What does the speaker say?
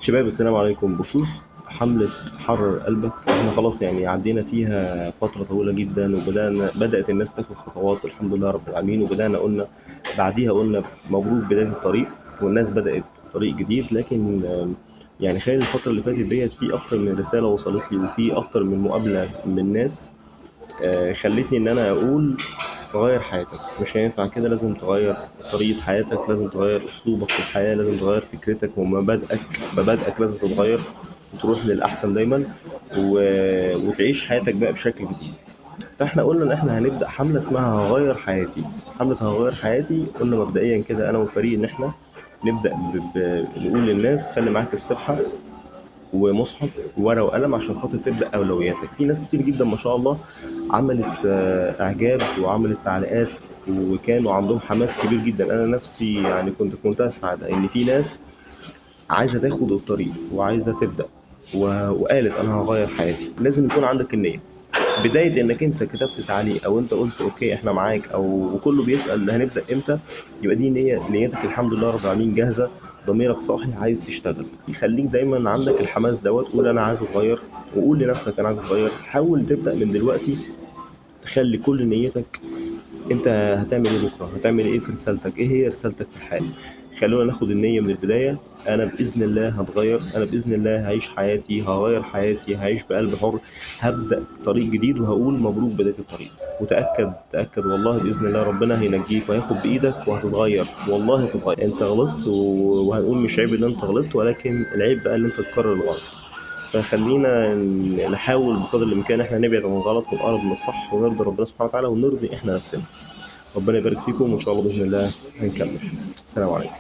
شباب السلام عليكم. بخصوص حملة حرر قلبك، احنا خلاص يعني عدينا فيها فترة طويلة جدا، بدأت الناس تاخد خطوات الحمد لله رب العالمين، وبدأنا قلنا بعديها قلنا مبروك بداية الطريق، والناس بدأت طريق جديد. لكن يعني خلال الفترة اللي فاتت ديت في أكتر من رسالة وصلت لي، وفي أكتر من مقابلة من ناس خلتني إن أنا أقول غير حياتك. مش هينفع كده، لازم تغير طريقة حياتك، لازم تغير أسلوبك في الحياة، لازم تغير فكرتك ومبادئك لازم تتغير وتروح للأحسن دايما وتعيش حياتك بقى بشكل جديد. فاحنا قلنا ان احنا هنبدأ حملة اسمها هغير حياتي. حملة هغير حياتي، قلنا مبدئيا كده انا والفريق ان احنا نبدأ نقول للناس خلي معاك السبحة ومصحف وورقة وقلم عشان خاطر تبدأ أولوياتك. في ناس كتير جدا ما شاء الله عملت إعجاب وعملت تعليقات، وكانوا عندهم حماس كبير جدا. أنا نفسي يعني كنت في منتهى السعادة إن في ناس عايزة تاخد الطريق وعايزة تبدأ وقالت أنا هغير حياتي. لازم يكون عندك النية. بداية انك انت كتبت تعليق او انت قلت اوكي احنا معاك، او وكله بيسأل هنبدأ امتى، يبقى دي نيتك الحمد لله رب العالمين جاهزة، ضميرك صاحي، عايز تشتغل. يخليك دايما عندك الحماس دوت، قول انا عايز اتغير، وقول لنفسك انا عايز اتغير. حاول تبدأ من دلوقتي، تخلي كل نيتك انت هتعمل ايه بكره، هتعمل ايه في رسالتك، ايه هي رسالتك في الحياه. خلونا ناخد النية من البداية. أنا بإذن الله هتغير، أنا بإذن الله هعيش حياتي، هغير حياتي، هعيش بقلب حر، هبدأ طريق جديد، وهقول مبروك بداية الطريق. وتأكد تأكد والله بإذن الله ربنا هينجيك وهياخد بإيدك وهتتغير. والله هتتغير. أنت غلطت وهنقول مش عيب إن أنت غلطت، ولكن العيب بقى إن أنت تكرر الغلط. فخلينا نحاول بقدر الإمكان إحنا نبعد عن الغلط ونقرب من الصح، ونرضي ربنا سبحانه وتعالى ونرضي إحنا نفسنا. ربنا يبارك فيكم، وإن شاء الله بإذن الله هنكمل. السلام عليكم.